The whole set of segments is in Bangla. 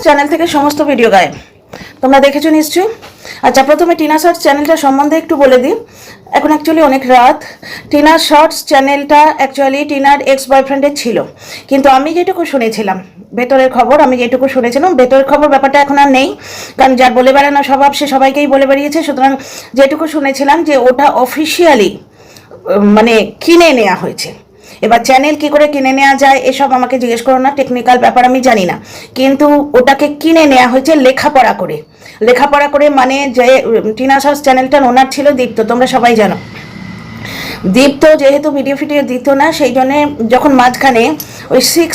চ্যানেল থেকে সমস্ত ভিডিও গায়েব, তোমরা দেখেছো নিশ্চয়ই। আচ্ছা, প্রথমে টিনা শর্টস চ্যানেলটা সম্বন্ধে একটু বলে দিই। এখন অ্যাকচুয়ালি অনেক রাত। টিনা শর্টস চ্যানেলটা অ্যাকচুয়ালি টিনার এক্স বয়ফ্রেন্ডের ছিল, কিন্তু আমি যেটুকু শুনেছিলাম ভেতরের খবর, আমি যেটুকু শুনেছিলাম ভেতরের খবর ব্যাপারটা এখন আর নেই, কারণ যার বলে বেড়ানো স্বভাব সে সবাইকেই বলে বেরিয়েছে। সুতরাং যেটুকু শুনেছিলাম যে ওটা অফিসিয়ালি মানে কিনে নেওয়া হয়েছে। এবার চ্যানেল কি করে কিনে নেওয়া যায় এসব আমাকে জিজ্ঞেস করো না, টেকনিক্যাল ব্যাপার আমি জানি না, কিন্তু ওটাকে কিনে নেওয়া হয়েছে লেখাপড়া করে। লেখাপড়া করে মানে যে টিনা শর্টস চ্যানেলটার ওনার ছিল দীপ্ত, তোমরা সবাই জানো। দীপ্ত যেহেতু ভিডিও দিত না, সেই জন্যে যখন মাঝখানে ওই 6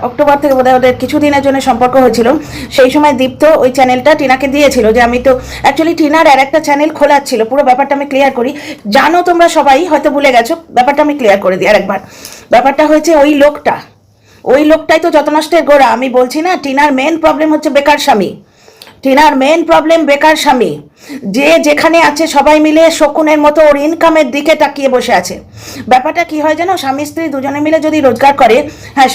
অক্টোবর থেকে বোধহয় ওদের কিছুদিনের জন্য সম্পর্ক হয়েছিল, সেই সময় দীপ্ত ওই চ্যানেলটা টিনাকে দিয়েছিল। যে আমি তো অ্যাকচুয়ালি টিনার আর একটা চ্যানেল খোলা ছিল, পুরো ব্যাপারটা আমি ক্লিয়ার করি, জানো তোমরা সবাই, হয়তো ভুলে গেছো, ব্যাপারটা আমি ক্লিয়ার করে দিই আরেকবার। ব্যাপারটা হয়েছে ওই লোকটাই তো যত নষ্টের গোড়া। আমি বলছি না, টিনার মেন প্রবলেম হচ্ছে বেকার স্বামী। টিনার মেন প্রবলেম বেকার স্বামী, যে যেখানে আছে সবাই মিলে শকুনের মতো ওর ইনকামের দিকে তাকিয়ে বসে আছে। ব্যাপারটা কি হয় জানো, স্বামী স্ত্রী দুজনে মিলে যদি রোজগার করে, হ্যাঁ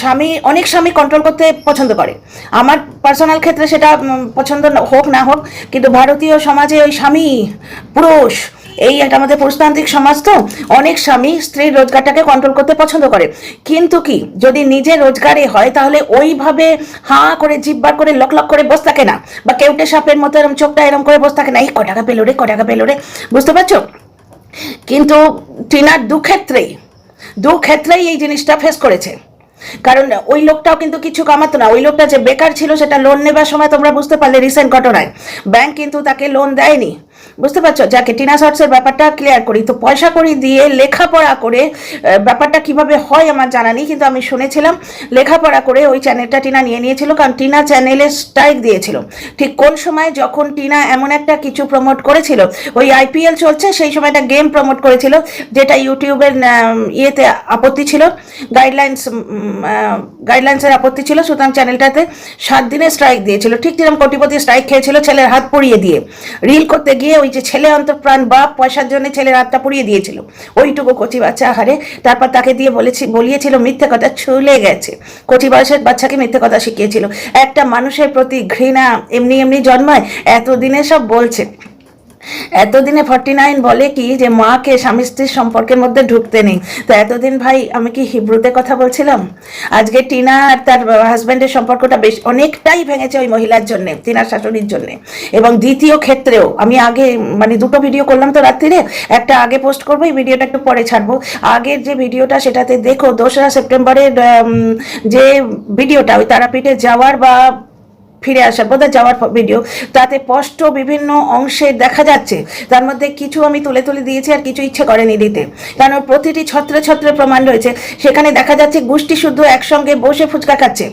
অনেক স্বামী কন্ট্রোল করতে পছন্দ করে, আমার পার্সোনাল ক্ষেত্রে সেটা পছন্দ হোক না হোক, কিন্তু ভারতীয় সমাজে ওই স্বামী পুরুষ, এই একটা আমাদের পুরুষতান্ত্রিক সমাজ, তো অনেক স্বামী স্ত্রীর রোজগারটাকে কন্ট্রোল করতে পছন্দ করে। কিন্তু কি যদি নিজের রোজগারে হয়, তাহলে ওইভাবে হাঁ করে জিভ বার করে লক করে বসে থাকে না, বা কেউটে সাপের মতো এরম চোখটা এরম করে বসে থাকে না, এই ক টাকা পেলো রে, বুঝতে পারছো? কিন্তু টিনার দু ক্ষেত্রেই এই জিনিসটা ফেস করেছে। কারণ ওই লোকটাও কিন্তু কিছু কামাতো না। ওই লোকটা যে বেকার ছিল সেটা লোন নেবার সময় তোমরা বুঝতে পারলে রিসেন্ট ঘটনায়, ব্যাংক কিন্তু তাকে লোন দেয়নি, বুঝতে পারছো? যাকে টিনা শর্টসের ব্যাপারটা ক্লিয়ার করি, তো পয়সা কড়ি দিয়ে লেখাপড়া করে, ব্যাপারটা কিভাবে হয় আমার জানা নেই, কিন্তু আমি শুনেছিলাম লেখাপড়া করে ওই চ্যানেলটা টিনা নিয়েছিল, কারণ টিনা চ্যানেলে স্ট্রাইক দিয়েছিল। ঠিক কোন সময়, যখন টিনা এমন একটা কিছু প্রমোট করেছিল, ওই IPL চলছে সেই সময় একটা গেম প্রমোট করেছিল, যেটা ইউটিউবের ইয়েতে আপত্তি ছিল, গাইডলাইন্সের আপত্তি ছিল, সুতরাং চ্যানেলটাতে 7 দিনের স্ট্রাইক দিয়েছিল। ঠিক যেরকম কোটিপতি স্ট্রাইক খেয়েছিল ছেলের হাত পুড়িয়ে দিয়ে, রিল করতে গিয়ে ওই যে ছেলে অন্তঃপ্রাণ বাপ পয়সার জন্য ছেলের হাতটা পুড়িয়ে দিয়েছিল, ওইটুকু কচি বাচ্চা হারে। তারপর তাকে দিয়ে বলিয়েছিল মিথ্যে কথা, ছুলে গেছে, কচি বয়সের বাচ্চাকে মিথ্যে কথা শিখিয়েছিল। একটা মানুষের প্রতি ঘৃণা এমনি জন্মায়? এতদিনে সব বলছে, এতদিনে 49 বলে কি যে মাকে স্বামী স্ত্রীর সম্পর্কের মধ্যে ঢুকতে নেই। তো এতদিন ভাই আমি কি হিব্রুতে কথা বলছিলাম? আজকে টিনা আর তার হাজব্যান্ডের সম্পর্কটা বেশ অনেকটাই ভেঙেছে ওই মহিলার জন্য, টিনার শাশুড়ির জন্য। এবং দ্বিতীয় ক্ষেত্রেও আমি আগে মানে 2টো ভিডিও করলাম তো রাত্রিরে, একটা আগে পোস্ট করবো, এই ভিডিওটা একটু পরে ছাড়বো। আগের যে ভিডিওটা সেটাতে দেখো 2রা সেপ্টেম্বরের যে ভিডিওটা ওই তারাপীঠে যাওয়ার বা ফিরে আসার বোধহয় যাওয়ার ভিডিও, তাতে স্পষ্ট বিভিন্ন অংশে দেখা যাচ্ছে। তার মধ্যে কিছু আমি তুলে দিয়েছি আর কিছু ইচ্ছে করেনি দিতে, কারণ প্রতিটি ছত্রে প্রমাণ রয়েছে। সেখানে দেখা যাচ্ছে গোষ্ঠী শুদ্ধ একসঙ্গে বসে ফুচকা খাচ্ছে।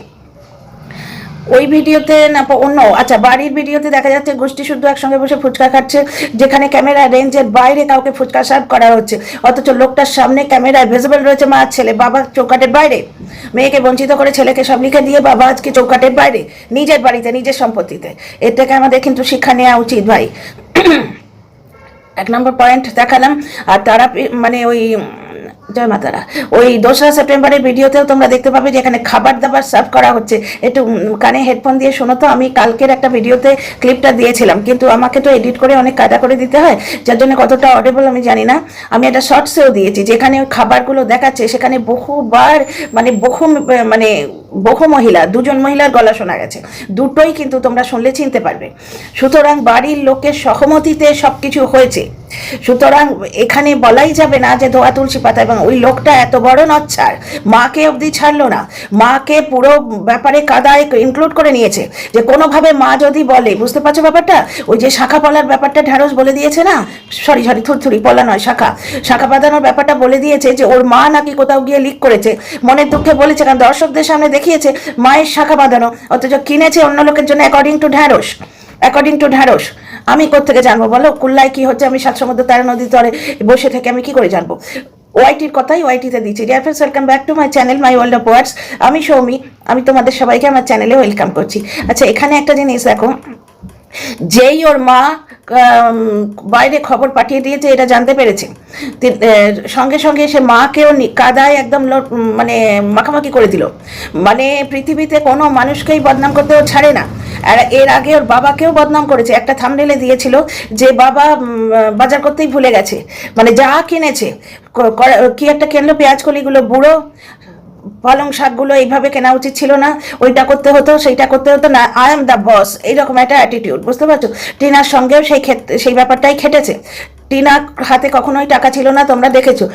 ওই ভিডিওতে না অন্য, আচ্ছা বাড়ির ভিডিওতে দেখা যাচ্ছে গোষ্ঠী শুদ্ধ একসঙ্গে বসে ফুচকা খাচ্ছে, যেখানে ক্যামেরা রেঞ্জের বাইরে কাউকে ফুচকা সার্ভ করা হচ্ছে, অথচ লোকটার সামনে ক্যামেরায় ভিজিবল রয়েছে মা ছেলে, বাবা চৌকাটের বাইরে, মেয়েকে বঞ্চিত করে ছেলেকে সব লিখে দিয়ে বাবা আজকে চৌকাটের বাইরে, নিজের বাড়িতে নিজের সম্পত্তিতে। এর থেকে আমাদের কিন্তু শিক্ষা নেওয়া উচিত ভাই। 1 নম্বর পয়েন্ট দেখালাম। আর তারা মানে ওই জয় মাতারা, ওই 2রা সেপ্টেম্বরের ভিডিওতেও তোমরা দেখতে পাবে যেখানে খাবার দাবার সার্ভ করা হচ্ছে। একটু কানে হেডফোন দিয়ে শোনো তো, আমি কালকের একটা ভিডিওতে ক্লিপটা দিয়েছিলাম, কিন্তু আমাকে তো এডিট করে অনেক কাটা করে দিতে হয়, যার জন্য কতটা অডিবল আমি জানি না। আমি একটা শর্টসেও দিয়েছি, যেখানে ওই খাবারগুলো দেখাচ্ছে, সেখানে বহুবার মানে বহু মহিলা, 2জন মহিলার গলা শোনা গেছে, দুটোই কিন্তু তোমরা শুনলে চিনতে পারবে। সুতরাং বাড়ির লোকের সহমতিতে সবকিছু হয়েছে, সুতরাং এখানে বলাই যাবে না যে ধোয়া তুলসী পাতা। এবং ওই লোকটা এত বড় নচ্ছাড়, মাকে অবধি ছাড়লো না, মাকে পুরো ব্যাপারে কাদায় ইনক্লুড করে নিয়েছে, যে কোনোভাবে মা যদি বলে, বুঝতে পারছো ব্যাপারটা, ওই যে শাখা পলার ব্যাপারটা ঢ্যাঁড়স বলে দিয়েছে না, সরি থুরথুরি পলা নয়, শাখা বাঁধানোর ব্যাপারটা বলে দিয়েছে, যে ওর মা নাকি কোথাও গিয়ে লিক করেছে, মনের দুঃখে বলেছে, কারণ দর্শকদের সামনে দেখিয়েছে মায়ের শাখা বাঁধানো, অথচ কিনেছে অন্য লোকের জন্য অ্যাকর্ডিং টু ঢ্যাঁড়স। আমি কোত্থেকে জানবো বলো কুল্লায় কি হচ্ছে? আমি 7 সমুদ্র 13 নদীর তরে বসে থেকে আমি কি করে জানবো? ওয়াইটির কথাই ওয়াইটিতে দিচ্ছি। Dear friends, welcome back to my channel my world of words. আমি সৌমি, আমি তোমাদের সবাইকে আমার চ্যানেলে ওয়েলকাম করছি। আচ্ছা, এখানে একটা জিনিস দেখো, যেই ওর মা বাইরে খবর পাঠিয়ে দিয়েছে এটা জানতে পেরেছে, সঙ্গে সঙ্গে সে মাকেও কাদায় একদম মানে মাখামাখি করে দিল। মানে পৃথিবীতে কোনো মানুষকেই বদনাম করতেও ছাড়ে না। আর এর আগে ওর বাবাকেও বদনাম করেছে, একটা থাম্বনেলে দিয়েছিল যে বাবা বাজার করতেই ভুলে গেছে, মানে যা কিনেছে, কি একটা কিনলো, পেঁয়াজ কলিগুলো বুড়ো, পালং শাকগুলো এইভাবে কেনা উচিত ছিল না, ওইটা করতে হতো, সেইটা করতে হতো না, আই এম দ্য বস, এইরকম একটা অ্যাটিটিউড, বুঝতে পারছো? টিনার সঙ্গেও সেই ব্যাপারটাই খেটেছে। টিনা হাতে কখনোই টাকা ছিল না, তোমরা দেখেছো,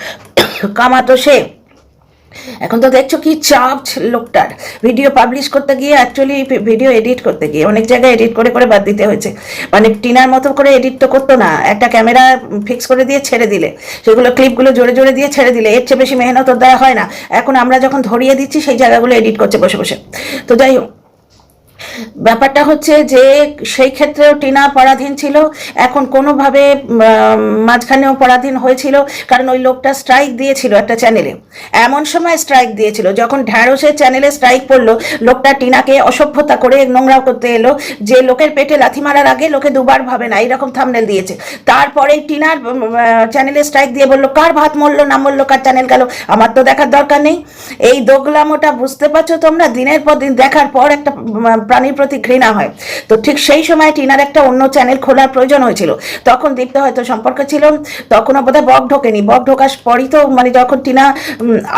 কামাতো সে। এখন তো দেখছো কি চাপ লোকটার, ভিডিও পাবলিশ করতে গিয়ে, অ্যাকচুয়ালি ভিডিও এডিট করতে গিয়ে অনেক জায়গায় এডিট করে করে বাদ দিতে হয়েছে। মানে টিনার মতো করে এডিট তো করতো না, একটা ক্যামেরা ফিক্স করে দিয়ে ছেড়ে দিলে, সেগুলো ক্লিপগুলো জোরে জোরে দিয়ে ছেড়ে দিলে, এর চেয়ে বেশি মেহনত ওর দ্বারা হয় না। এখন আমরা যখন ধরিয়ে দিচ্ছি সেই জায়গাগুলো এডিট করছে বসে বসে। তো যাই হোক, ব্যাপারটা হচ্ছে যে সেই ক্ষেত্রেও টিনা পরাধীন ছিল, এখন কোনোভাবে মাঝখানেও পরাধীন হয়েছিল, কারণ ওই লোকটা স্ট্রাইক দিয়েছিল একটা চ্যানেলে, এমন সময় স্ট্রাইক দিয়েছিল যখন ঢ্যাঁড়সের চ্যানেলে স্ট্রাইক পড়লো, লোকটা টিনাকে অসভ্যতা করে নোংরা করতে এলো, যে লোকের পেটে লাথি মারার আগে লোকে দুবার ভাবে না, এইরকম থাম্বনেল দিয়েছে। তারপরে টিনার চ্যানেলে স্ট্রাইক দিয়ে বললো কার ভাত মরলো না মরলো, কার চ্যানেল গেল, আমার তো দেখার দরকার নেই। এই দোগলামোটা বুঝতে পারছো তোমরা? দিনের পর দিন দেখার পর একটা প্রাণীর প্রতি ঘৃণা হয়। তো ঠিক সেই সময় টিনার একটা অন্য চ্যানেল খোলার প্রয়োজন হয়েছিল, তখন দীপ্ত হয়তো সম্পর্ক ছিল, তখনও বোধহয় বক ঢোকেনি, বক ঢোকার পরই তো মানে যখন টিনা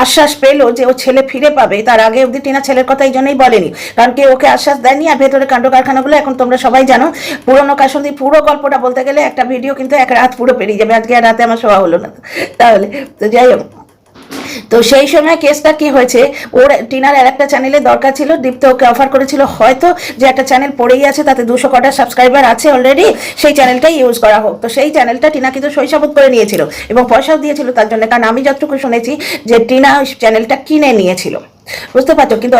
আশ্বাস পেলো যে ও ছেলে ফিরে পাবে, তার আগে অবধি টিনা ছেলের কথা এই জন্যই বলেনি, কারণ কেউ ওকে আশ্বাস দেয়নি। আর ভেতরে কাণ্ড কারখানাগুলো এখন তোমরা সবাই জানো, পুরোনো কাসন্দি পুরো গল্পটা বলতে গেলে একটা ভিডিও কিন্তু এক রাত পুরো পেরিয়ে যাবে, আজকে আর রাতে আমার শোয়া হলো না। তাহলে তো যাই হোক, তো সেই সময় কেসটা কি হয়েছে, ওর টিনার আর একটা চ্যানেলে দরকার ছিল, দীপ্ত ওকে অফার করেছিল হয়তো যে একটা চ্যানেল পড়েই আছে, তাতে 200 কটা সাবস্ক্রাইবার আছে অলরেডি, সেই চ্যানেলটাই ইউজ করা হোক। তো সেই চ্যানেলটা টিনা কিন্তু শৈশাবোধ করে নিয়েছিল এবং পয়সাও দিয়েছিল তার জন্য, কারণ আমি যতটুকু শুনেছি যে টিনা ওই চ্যানেলটা কিনে নিয়েছিল, বুঝতে পারছো? কিন্তু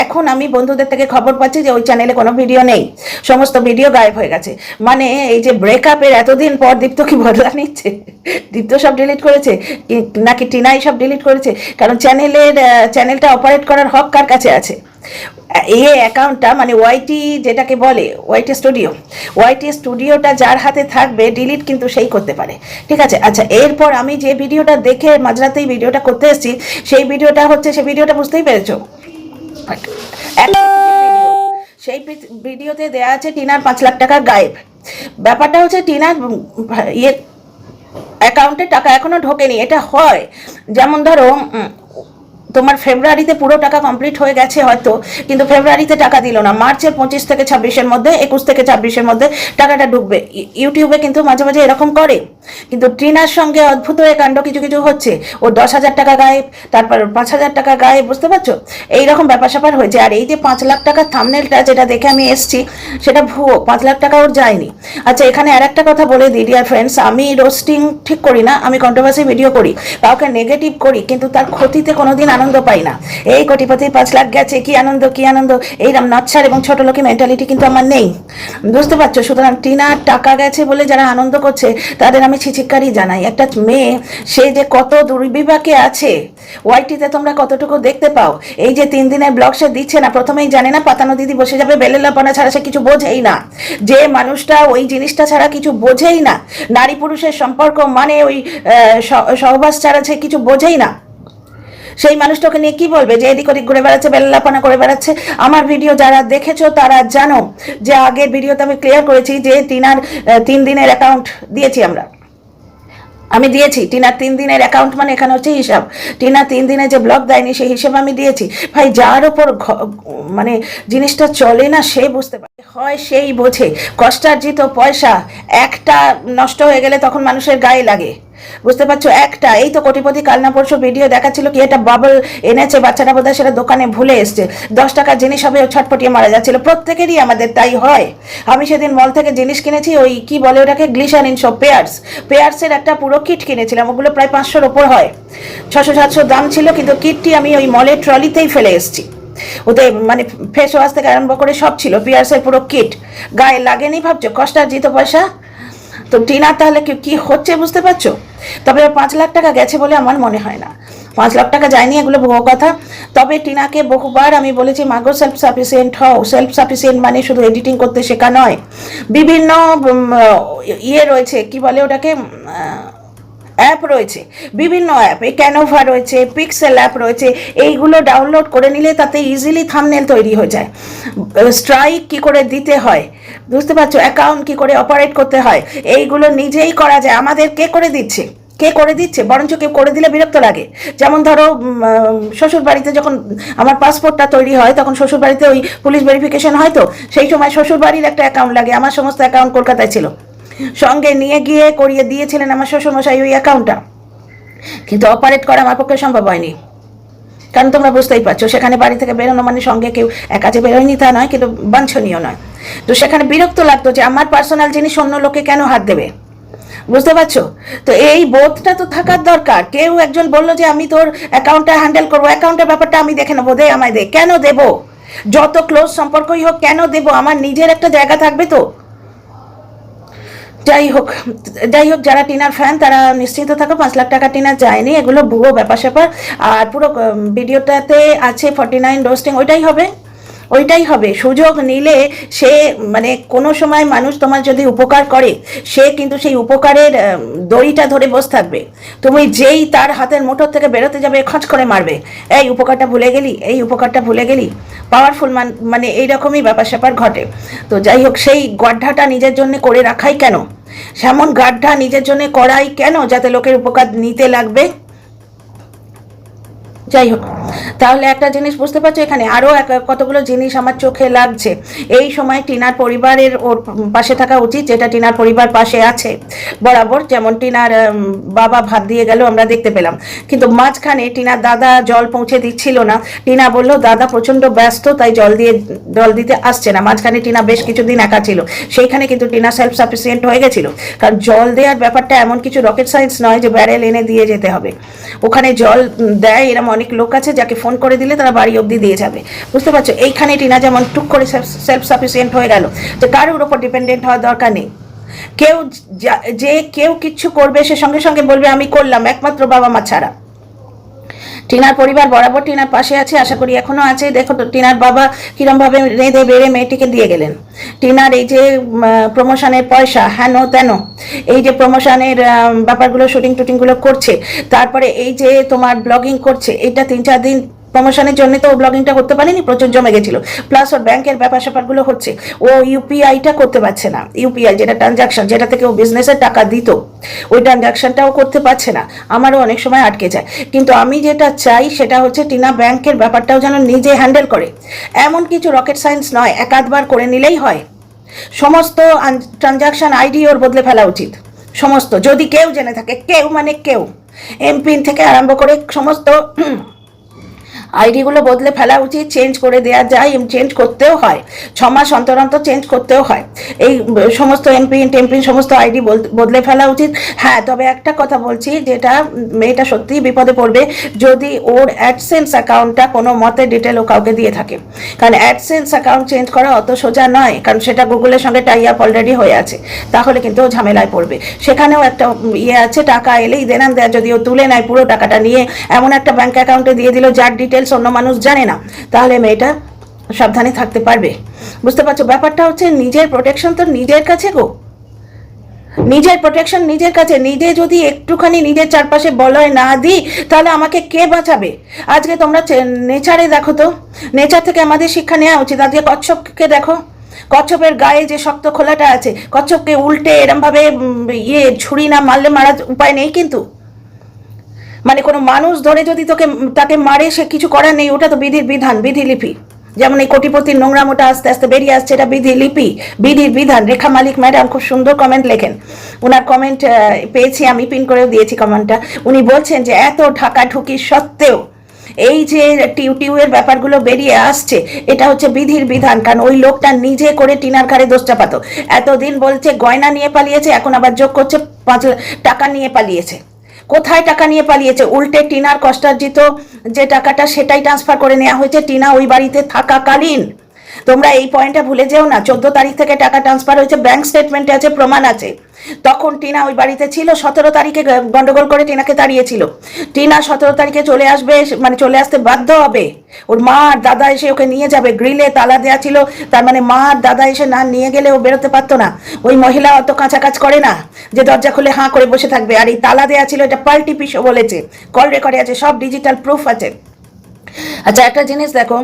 এখন আমি বন্ধুদের থেকে খবর পাচ্ছি যে ওই চ্যানেলে কোনো ভিডিও নেই, সমস্ত ভিডিও গায়েব হয়ে গেছে। মানে এই যে ব্রেকআপের এতদিন পর দীপ্ত কি বদলা নিচ্ছে, দীপ্ত সব ডিলিট করেছে নাকি টিনাই সব ডিলিট করেছে? কারণ চ্যানেলটা অপারেট করার হক কার কাছে আছে? এই অ্যাকাউন্টটা মানে ওয়াইটি যেটাকে বলে, ওয়াইটি স্টুডিওটা যার হাতে থাকবে ডিলিট কিন্তু সেই করতে পারে, ঠিক আছে? আচ্ছা, এরপর আমি যে ভিডিওটা দেখে মাঝরাতেই ভিডিওটা করতে এসেছি, সেই ভিডিওটা হচ্ছে, সেই ভিডিওটা বুঝতেই পেরেছো, সেই ভিডিওতে দেয়া আছে টিনার 5 লাখ টাকা গায়েব। ব্যাপারটা হচ্ছে টিনার অ্যাকাউন্টে টাকা এখনো ঢোকেনি। এটা হয় যেমন ধরো তোমার ফেব্রুয়ারিতে পুরো টাকা কমপ্লিট হয়ে গেছে হয়তো, কিন্তু ফেব্রুয়ারিতে টাকা দিল না, মার্চের 25 থেকে 26-এর মধ্যে, 21 থেকে 26-এর মধ্যে টাকাটা ঢুকবে। ইউটিউবে কিন্তু মাঝে মাঝে এরকম করে। কিন্তু টিনার সঙ্গে অদ্ভুত হয়ে কাণ্ড কিছু কিছু হচ্ছে, ও 10,000 টাকা গায়েব, তারপর 5,000 টাকা গায়েব, বুঝতে পারছো? এইরকম ব্যাপার স্যাপার হয়েছে। আর এই যে 5 লাখ টাকার থাম্বনেলটা যেটা দেখে আমি এসছি, সেটা ভুয়ো, 5 লাখ টাকা ওর যায়নি। আচ্ছা, এখানে আর একটা কথা বলে দিই ডিয়ার ফ্রেন্ডস, আমি রোস্টিং ঠিক করি না, আমি কন্ট্রোভার্সি ভিডিও করি, কাউকে নেগেটিভ করি, কিন্তু তার ক্ষতিতে কোনোদিন আনন্দ পাই না। এই কোটিপতি 5 লাখ গেছে, কি আনন্দ কি আনন্দ, এইরকম নচ্ছার এবং ছোট লোকের মেন্টালিটি কিন্তু আমার নেই, বুঝতে পারছো? সুতরাং টিনার টাকা গেছে বলে যারা আনন্দ করছে তাদের আমি ছিচিক্কারই জানাই। একটা মেয়ে, সে যে কত দুর্বিপাকে আছে, ওয়াইটিতে তোমরা কতটুকু দেখতে পাও। এই যে 3 দিনের ব্লগ সে দিচ্ছে না, প্রথমেই জানে না পাতানো দিদি বসে যাবে, বেলেলাপনা ছাড়া সে কিছু বোঝেই না। যে মানুষটা ওই জিনিসটা ছাড়া কিছু বোঝেই না, নারী পুরুষের সম্পর্ক মানে ওই সহবাস ছাড়া সে কিছু বোঝেই না, সেই মানুষটাকে নিয়ে কি বলবে যে এদিক ওদিক ঘুরে বেড়াচ্ছে, বেল্লাপনা করে বেড়াচ্ছে? আমার ভিডিও যারা দেখেছো তারা জানো যে আগের ভিডিওতে আমি ক্লিয়ার করেছি যে টিনার 3 দিনের অ্যাকাউন্ট দিয়েছি, আমি দিয়েছি টিনার 3 দিনের অ্যাকাউন্ট, মানে এখানে হচ্ছে হিসাব, টিনা 3 দিনে যে ব্লগ দেয়নি সেই হিসাব আমি দিয়েছি। ভাই, যার ওপর মানে জিনিসটা চলে না সে বুঝতে পারে, হয় সেই বোঝে। কষ্টার্জিত পয়সা একটা নষ্ট হয়ে গেলে তখন মানুষের গায়ে লাগে, বুঝতে পারছো? একটা এই তো কোটিপতি কাল না পরশু ভিডিও দেখাচ্ছিল কি একটা বাবল এনেছে, বাচ্চাটা বোধহয় সেটা দোকানে ভুলে এসছে, 10 টাকার জিনিস হবে, ও ছটপটিয়ে মারা যাচ্ছিল। প্রত্যেকেরই আমাদের তাই হয়। আমি সেদিন মল থেকে জিনিস কিনেছি, ওই কি বলে ওটাকে, গ্লিসারিন সব পেয়ার্সের একটা পুরো কিট কিনেছিলাম, ওগুলো প্রায় 500-র ওপর হয়, 600-700 দাম ছিল, কিন্তু কিটটি আমি ওই মলের ট্রলিতেই ফেলে এসেছি। ওতে মানে ফেস ওয়াশ থেকে আরম্ভ করে সব ছিল, পিয়ার্সের পুরো কিট, গায়ে লাগেনি। ভাবছো কষ্টার্জিত পয়সা? তো টিনা তাহলে কি হচ্ছে বুঝতে পারছো? তবে 5 লাখ টাকা গেছে বলে আমার মনে হয় না। 5 লাখ টাকা যায়নি, এগুলো বহু কথা। তবে টিনাকে বহুবার আমি বলেছি, মাগো সেলফ সাফিসিয়েন্ট হও। সেলফ সাফিসিয়েন্ট মানে শুধু এডিটিং করতে শেখা নয়, বিভিন্ন ইয়ে রয়েছে, কি বলে ওটাকে, অ্যাপ রয়েছে, বিভিন্ন অ্যাপ, এই ক্যানোভা রয়েছে, পিক্সেল অ্যাপ রয়েছে, এইগুলো ডাউনলোড করে নিলে তাতে ইজিলি থাম্বনেল তৈরি হয়ে যায়। স্ট্রাইক কি করে দিতে হয় বুঝতে পারছো, অ্যাকাউন্ট কি করে অপারেট করতে হয়, এইগুলো নিজেই করা যায়। আমাদের কে করে দিচ্ছে? কে করে দিচ্ছে? বরঞ্চ কেউ করে দিলে বিরক্ত লাগে। যেমন ধরো শ্বশুর বাড়িতে যখন আমার পাসপোর্টটা তৈরি হয়, তখন শ্বশুর বাড়িতে ওই পুলিশ ভেরিফিকেশন হয়, তো সেই সময় শ্বশুর বাড়ির একটা অ্যাকাউন্ট লাগে। আমার সমস্ত অ্যাকাউন্ট কলকাতায় ছিল, সঙ্গে নিয়ে গিয়ে করিয়ে দিয়েছিলেন আমার শ্বশুরমশাই ওই অ্যাকাউন্টটা, কিন্তু অপারেট করা আমার পক্ষে সম্ভব হয়নি। কারণ তোমরা বুঝতেই পারছো, সেখানে বাড়ি থেকে বেরোনো মানে সঙ্গে কেউ একাজে বেরোয়নি তা নয়, কিন্তু বাঞ্ছনীয় নয়। তো সেখানে বিরক্ত লাগতো যে আমার পার্সোনাল জিনিস অন্য লোকে কেন হাত দেবে, বুঝতে পারছো? তো এই বোধটা তো থাকার দরকার। কেউ একজন বললো যে আমি তোর অ্যাকাউন্টটা হ্যান্ডেল করবো, অ্যাকাউন্টের ব্যাপারটা আমি দেখে নেবো, দে আমায় দে। কেন দেব? যত ক্লোজ সম্পর্কই হোক, কেন দেব? আমার নিজের একটা জায়গা থাকবে তো। যাই হোক, যারা টিনার ফ্যান তারা নিশ্চিন্ত থাকো, 5 লাখ টাকা টিনা যায়নি, এগুলো ভুয়ো ব্যাপার স্যাপার। আর পুরো ভিডিওটাতে আছে 49 রোস্টিং, ওইটাই হবে। সুযোগ নিলে সে, মানে কোনো সময় মানুষ তোমার যদি উপকার করে, সে কিন্তু সেই উপকারের দড়িটা ধরে বসে থাকবে। তুমি যেই তার হাতের মুঠোর থেকে বেরোতে যাবে, খচ করে মারবে, এই উপকারটা ভুলে গেলি, এই উপকারটা ভুলে গেলি। পাওয়ারফুল মানে এইরকমই ব্যাপার স্যাপার ঘটে। তো যাই হোক, সেই গড্ডাটা নিজের জন্য করে রাখাই কেন, সেমন গাড্ডা নিজের জন্য করাই কেন, যাতে লোকের উপকার নিতে লাগবে। যাই হোক, তাহলে একটা জিনিস বুঝতে পারছো, এখানে আরও কতগুলো জিনিস আমার চোখে লাগছে। এই সময় টিনার পরিবারের ওর পাশে থাকা উচিত, যেটা টিনার পরিবার পাশে আছে বরাবর। যেমন টিনার বাবা ভাত দিয়ে গেল, আমরা দেখতে পেলাম, কিন্তু মাঝখানে টিনার দাদা জল পৌঁছে দিচ্ছিল না। টিনা বলল দাদা প্রচণ্ড ব্যস্ত, তাই জল দিতে আসছে না। মাঝখানে টিনা বেশ কিছুদিন একা ছিল, সেইখানে কিন্তু টিনা সেলফ সাফিসিয়েন্ট হয়ে গেছিল। কারণ জল দেওয়ার ব্যাপারটা এমন কিছু রকেট সায়েন্স নয় যে ব্যারেল এনে দিয়ে যেতে হবে। ওখানে জল দেয় এরকম অনেক লোক আছে, যাকে ফোন করে দিলে তারা বাড়ি অবধি দিয়ে যাবে, বুঝতে পারছো? এইখানে টিনা যেমন টুক করে সেলফ সাফিসিয়েন্ট হয়ে গেল, যে কারোর উপর ডিপেন্ডেন্ট হওয়ার দরকার নেই। কেউ কিচ্ছু করবে, সে সঙ্গে সঙ্গে বলবে আমি করলাম, একমাত্র বাবা মা ছাড়া। টিনার পরিবার বরাবর টিনার পাশে আছে, আশা করি এখনো আছে। দেখো তো টিনার বাবা কিরমভাবে রেঁধে বেড়ে মেয়েটিকে দিয়ে গেলেন। টিনার এই যে প্রমোশনের পয়সা, হেন তেন, এই যে প্রমোশনের ব্যাপারগুলো, শুটিং টুটিংগুলো করছে, তারপরে এই যে তোমার ব্লগিং করছে, এটা 3-4 দিন প্রমোশনের জন্য তো ও ব্লগিংটা করতে পারেনি, প্রচুর জমে গেছিল। প্লাস ওর ব্যাংকের ব্যাপার স্যাপারগুলো হচ্ছে, ও ইউপিআইটা করতে পারছে না। ইউপিআই যেটা ট্রানজাকশন, যেটা থেকে ও বিজনেসের টাকা দিত, ওই ট্রানজাকশনটাও করতে পারছে না। আমারও অনেক সময় আটকে যায়। কিন্তু আমি যেটা চাই সেটা হচ্ছে টিনা ব্যাংকের ব্যাপারটাও যেন নিজে হ্যান্ডেল করে। এমন কিছু রকেট সায়েন্স নয়, একাধবার করে নিলেই হয়। সমস্ত ট্রানজাকশন আইডি ওর বদলে ফেলা উচিত, সমস্ত। যদি কেউ জেনে থাকে, কেউ মানে কেউ, এমপিন থেকে আরম্ভ করে সমস্ত আইডিগুলো বদলে ফেলা উচিত, চেঞ্জ করে দেওয়া যায়, চেঞ্জ করতেও হয়, 6 মাস অন্তর অন্তর চেঞ্জ করতেও হয়। এই সমস্ত এমপিন সমস্ত আইডি বদলে ফেলা উচিত। হ্যাঁ, তবে একটা কথা বলছি, যেটা মেয়েটা সত্যিই বিপদে পড়বে যদি ওর অ্যাডসেন্স অ্যাকাউন্টটা কোনো মতে ডিটেল ও কাউকে দিয়ে থাকে। কারণ অ্যাডসেন্স অ্যাকাউন্ট চেঞ্জ করা অত সোজা নয়, কারণ সেটা গুগলের সঙ্গে টাই আপ অলরেডি হয়ে আছে। তাহলে কিন্তু ও ঝামেলায় পড়বে। সেখানেও একটা ইয়ে আছে, টাকা এলেই দেনান দেয়া, যদি ও তুলে নেয় পুরো টাকাটা নিয়ে এমন একটা ব্যাঙ্ক অ্যাকাউন্টে দিয়ে দিল যার ডিটেলস অন্য মানুষ জানে না, তাহলে মেয়েটা সাবধানে থাকতে পারবে। বুঝতে পারছো? ব্যাপারটা হচ্ছে নিজের প্রোটেকশন তো নিজের কাছে গো, নিজের প্রোটেকশন নিজের কাছে। নিজে যদি একটুখানি নিজের চারপাশে বলয় না দিই, তাহলে আমাকে কে বাঁচাবে? আজকে তোমরা নেচারে দেখো তো, নেচার থেকে আমাদের শিক্ষা নেওয়া উচিত। আজকে কচ্ছপকে দেখো, কচ্ছপের গায়ে যে শক্ত খোলাটা আছে, কচ্ছপকে উল্টে এরমভাবে ছুরি না মারলে মারার উপায় নেই। কিন্তু মানে কোনো মানুষ ধরে যদি তাকে মারে, সে কিছু করার নেই, ওটা তো বিধির বিধান, বিধিলিপি। যেমন এই কোটিপতির নোংরামোটা আস্তে আস্তে বেরিয়ে আসছে, এটা বিধিলিপি, বিধির বিধান। রেখা মালিক ম্যাডাম খুব সুন্দর কমেন্ট লেখেন, ওনার কমেন্ট পেয়েছি আমি, পিন করেও দিয়েছি কমেন্টটা। উনি বলছেন যে এত ঢাকাঢুকি সত্ত্বেও এই যে টিউটিউয়ের ব্যাপারগুলো বেরিয়ে আসছে, এটা হচ্ছে বিধির বিধান। কারণ ওই লোকটা নিজে করে টিনার ঘাড়ে দোষ চাপাতো। এতদিন বলছে গয়না নিয়ে পালিয়েছে, এখন আবার যোগ করছে 5 টাকা নিয়ে পালিয়েছে। কোথায় টাকা নিয়ে পালিয়েছে? উল্টে টিনার কষ্টার্জিত যে টাকাটা, সেটাই ট্রান্সফার করে নেওয়া হয়েছে টিনা ওই বাড়িতে থাকাকালীন। তোমরা এই পয়েন্টটা ভুলে যেও না। 14 তারিখ থেকে টাকা ট্রান্সফার হয়েছে, ব্যাংক স্টেটমেন্টে আছে, প্রমাণ আছে। তখন টিনা ওই বাড়িতে ছিল। 17 তারিখে গন্ডগোল করে টিনাকে তাড়িয়েছিল। টিনা 17 তারিখে চলে আসবে, মানে চলে আসতে বাধ্য হবে। ওর মা আর দাদা এসে ওকে নিয়ে যাবে। গ্রিলে তালা দেওয়া ছিল, তার মানে মা আর দাদা এসে না নিয়ে গেলে ও বেরোতে পারতো না। ওই মহিলা অত কাঁচা কাজ করে না যে দরজা খুলে হাঁ করে বসে থাকবে। আর এই তালা দেওয়া ছিল, এটা পাল্টি পিসও বলেছে, কল রেকর্ডে আছে, সব ডিজিটাল প্রুফ আছে। আচ্ছা, একটা জিনিস দেখো,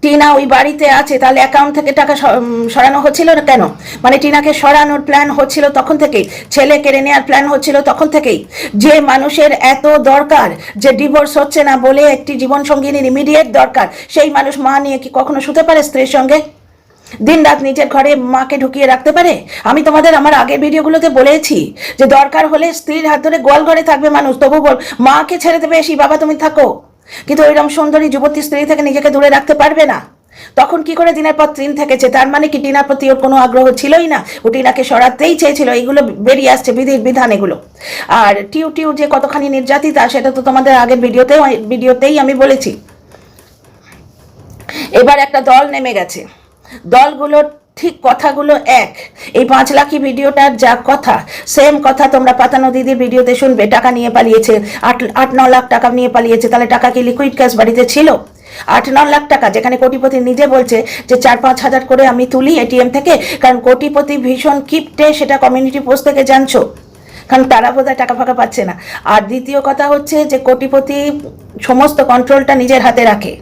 টিনা ওই বাড়িতে আছে, তাহলে অ্যাকাউন্ট থেকে টাকা সরানো হচ্ছিল না কেন? মানে টিনাকে সরানোর প্ল্যান হচ্ছিল তখন থেকেই, ছেলে কেড়ে নেওয়ার প্ল্যান হচ্ছিল তখন থেকেই। যে মানুষের এত দরকার, যে ডিভোর্স হচ্ছে না বলে একটি জীবন সঙ্গিনীর ইমিডিয়েট দরকার, সেই মানুষ মা নিয়ে কি কখনো শুতে পারে স্ত্রীর সঙ্গে? দিন রাত নিজের ঘরে মাকে ঢুকিয়ে রাখতে পারে? আমি তোমাদের আমার আগের ভিডিওগুলোতে বলেছি যে দরকার হলে স্ত্রীর হাত ধরে গোয়াল ঘরে থাকবে মানুষ, তবু বল মাকে ছেড়ে দেবে এসি, বাবা তুমি থাকো। কিন্তু ওইরকম সুন্দরী যুবতী স্ত্রী থেকে নিজেকে দূরে রাখতে পারবে না। তখন কি করে দিনের পর দিন থেকেছে? তার মানে কি টিনার প্রতি ওর কোনো আগ্রহ ছিলই না? ও টিনাকে সরাতেই চেয়েছিল। এইগুলো বেরিয়ে আসছে, বিধির বিধান এগুলো। আর টিউ যে কতখানি নির্যাতিতা সেটা তো তোমাদের আগের ভিডিওতেই আমি বলেছি। এবার একটা দল নেমে গেছে, দলগুলোর ঠিক কথাগুলো এক। এই 5 লাখি ভিডিওটার যা কথা, সেম কথা তোমরা পাতানো দিদির ভিডিওতে শুনবে। টাকা নিয়ে পালিয়েছে, 8-9 লাখ টাকা নিয়ে পালিয়েছে। তাহলে টাকা কি লিকুইড ক্যাশ বাড়িতে ছিল? 8-9 লাখ টাকা, যেখানে কোটিপতি নিজে বলছে যে 4-5 হাজার করে আমি তুলি এটিএম থেকে। কারণ কোটিপতি ভীষণ কিপটে, সেটা কমিউনিটি পোস্ট থেকে জানছো, কারণ তারা বোধহয় টাকা ফাঁকা পাচ্ছে না। আর দ্বিতীয় কথা হচ্ছে যে কোটিপতি সমস্ত কন্ট্রোলটা নিজের হাতে রাখে।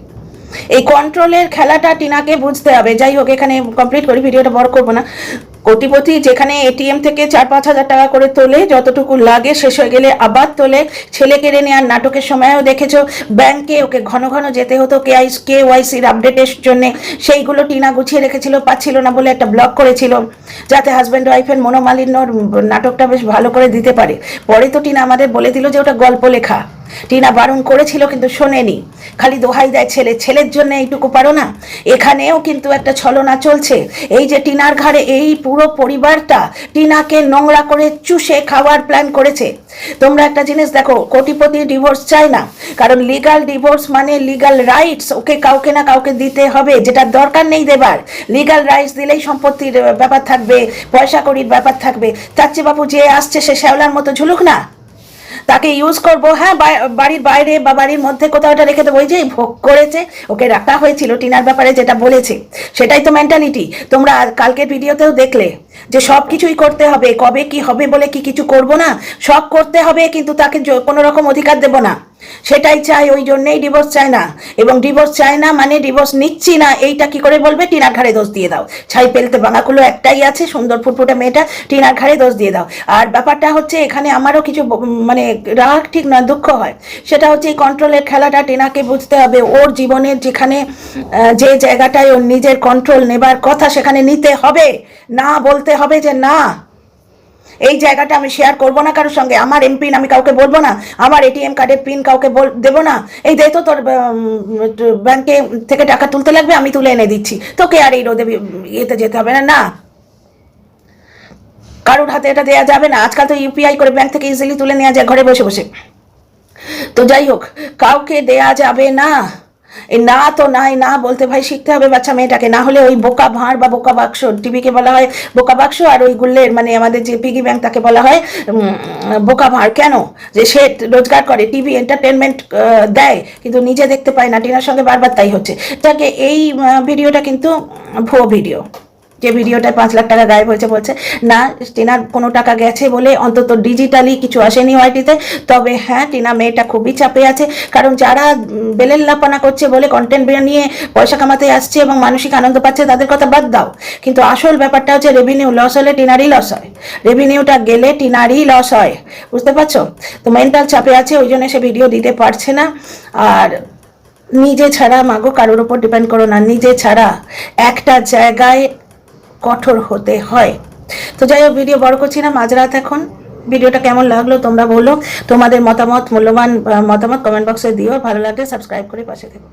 এই কন্ট্রোলের খেলাটা টিনাকে বুঝতে হবে। যাই হোক, এখানে কমপ্লিট করি, ভিডিওটা বড় করবো না। কোটিপতি যেখানে এটিএম থেকে 4-5 হাজার টাকা করে তোলে, যতটুকু লাগে শেষ হয়ে গেলে আবার তোলে। ছেলে কেড়ে নেওয়ার নাটকের সময়ও দেখেছো, ব্যাংকে ওকে ঘন ঘন যেতে হতো KYCর আপডেটের জন্য। সেইগুলো টিনা গুছিয়ে রেখেছিল, পাচ্ছিল না বলে একটা ব্লগ করেছিল, যাতে হাজব্যান্ড ওয়াইফের মনোমালিন্যর নাটকটা বেশ ভালো করে দিতে পারে। পরে তো টিনা আমাদের বলে দিল যে ওটা গল্প লেখা। টিনা বারণ করেছিল কিন্তু শোনেনি, খালি দোহাই দেয় ছেলের জন্য এইটুকু পারো না। এখানেও কিন্তু একটা ছলনা চলছে। এই যে টিনার ঘাড়ে এই পুরো পরিবারটা টিনাকে নোংরা করে চুষে খাওয়ার প্ল্যান করেছে। তোমরা একটা জিনিস দেখো, কোটিপতি ডিভোর্স চায় না, কারণ লিগাল ডিভোর্স মানে লিগাল রাইটস ওকে কাউকে না কাউকে দিতে হবে, যেটা দরকার নেই দেবার। লিগাল রাইটস দিলেই সম্পত্তির ব্যাপার থাকবে, পয়সা কড়ির ব্যাপার থাকবে। চাচ্চি বাবু যে আসছে সে শ্যাওলার মতো ঝুলুক না, তাকে ইউজ করবো। হ্যাঁ, বাড়ির বাইরে বা বাড়ির মধ্যে কোথাও এটা রেখে দেবো। ওই যে ভোগ করেছে, ওকে রাখা হয়েছিল টিনার ব্যাপারে যেটা বলেছে, সেটাই তো মেন্টালিটি। তোমরা কালকের ভিডিওতেও দেখলে যে সব কিছুই করতে হবে, কবে কি হবে বলে কি কিছু করব না, সব করতে হবে, কিন্তু তাকে কোনো রকম অধিকার দেব না। সেটাই চাই, ওই জন্যেই ডিভোর্স চায় না। এবং ডিভোর্স চায় না মানে ডিভোর্স নিচ্ছি না, এইটা কি করে বলবে? টিনার ঘাড়ে দোষ দিয়ে দাও। ছাই পেলতে বাঙাকুলো একটাই আছে, সুন্দর ফুটফুটে মেয়েটা, টিনার ঘাড়ে দোষ দিয়ে দাও। আর ব্যাপারটা হচ্ছে এখানে আমারও কিছু মানে রাগ ঠিক না, দুঃখ হয়। সেটা হচ্ছে এই কন্ট্রোলের খেলাটা টিনাকে বুঝতে হবে। ওর জীবনের যেখানে যে জায়গাটায় ওর নিজের কন্ট্রোল নেবার কথা, সেখানে নিতে হবে। না বলতে হবে যে না, এই জায়গাটা আমি শেয়ার করবো না কারোর সঙ্গে। আমার এমপিন আমি কাউকে বলবো না, আমার এটিএম কার্ডের পিন কাউকে দেবো না। এই দে তো তোর ব্যাংকে থেকে টাকা তুলতে লাগবে, আমি তুলে এনে দিচ্ছি, তোকে আর এই রোদে ইয়েতে যেতে হবে না। না, কারোর হাতে এটা দেওয়া যাবে না। আজকাল তো ইউপিআই করে ব্যাংক থেকে ইজিলি তুলে নেওয়া যায় ঘরে বসে বসে। তো যাই হোক, কাউকে দেয়া যাবে না। এই না তো নাই, না বলতে ভাই শিখতে হবে বাচ্চা মেয়েটাকে। না হলে ওই বোকা ভাঁড় বা বোকা বাক্স, টিভিকে বলা হয় বোকা বাক্স, আর ওই গুল্লের মানে আমাদের যে পিগি ব্যাংক তাকে বলা হয় বোকা ভাঁড়। কেন? যে সে রোজগার করে, টিভি এন্টারটেনমেন্ট দেয়, কিন্তু নিজে দেখতে পায় না। টিনার সঙ্গে বারবার তাই হচ্ছে। তাকে এই ভিডিওটা কিন্তু ভুয়ো ভিডিও। যে ভিডিওটায় 5 লাখ টাকা গায়েব হয়েছে, বলছে না টিনার কোনো টাকা গেছে বলে অন্তত ডিজিটালি কিছু আসেনি ওয়াইটিতে। তবে হ্যাঁ, টিনা মেয়েটা খুবই চাপে আছে, কারণ যারা বেলেল্লাপনা করছে বলে কন্টেন্ট নিয়ে পয়সা কামাতে আসছে এবং মানসিক আনন্দ পাচ্ছে, তাদের কথা বাদ দাও। কিন্তু আসল ব্যাপারটা হচ্ছে রেভিনিউ লস হলে টিনারই লস হয়, রেভিনিউটা গেলে টিনারই লস হয়, বুঝতে পারছো? তো মেন্টাল চাপে আছে, ওই জন্য সে ভিডিও দিতে পারছে না। আর নিজে ছাড়া, মাগো কারোর উপর ডিপেন্ড করো না, নিজে ছাড়া একটা জায়গায় কঠোর হতে হয়। তো যাই হোক, ভিডিও বড় করছি না, মাঝরাত এখন। ভিডিওটা কেমন লাগলো তোমরা বলো, তোমাদের মতামত, মূল্যবান মতামত কমেন্ট বক্সে দিও। ভালো লাগলে সাবস্ক্রাইব করে পাশে থেকো।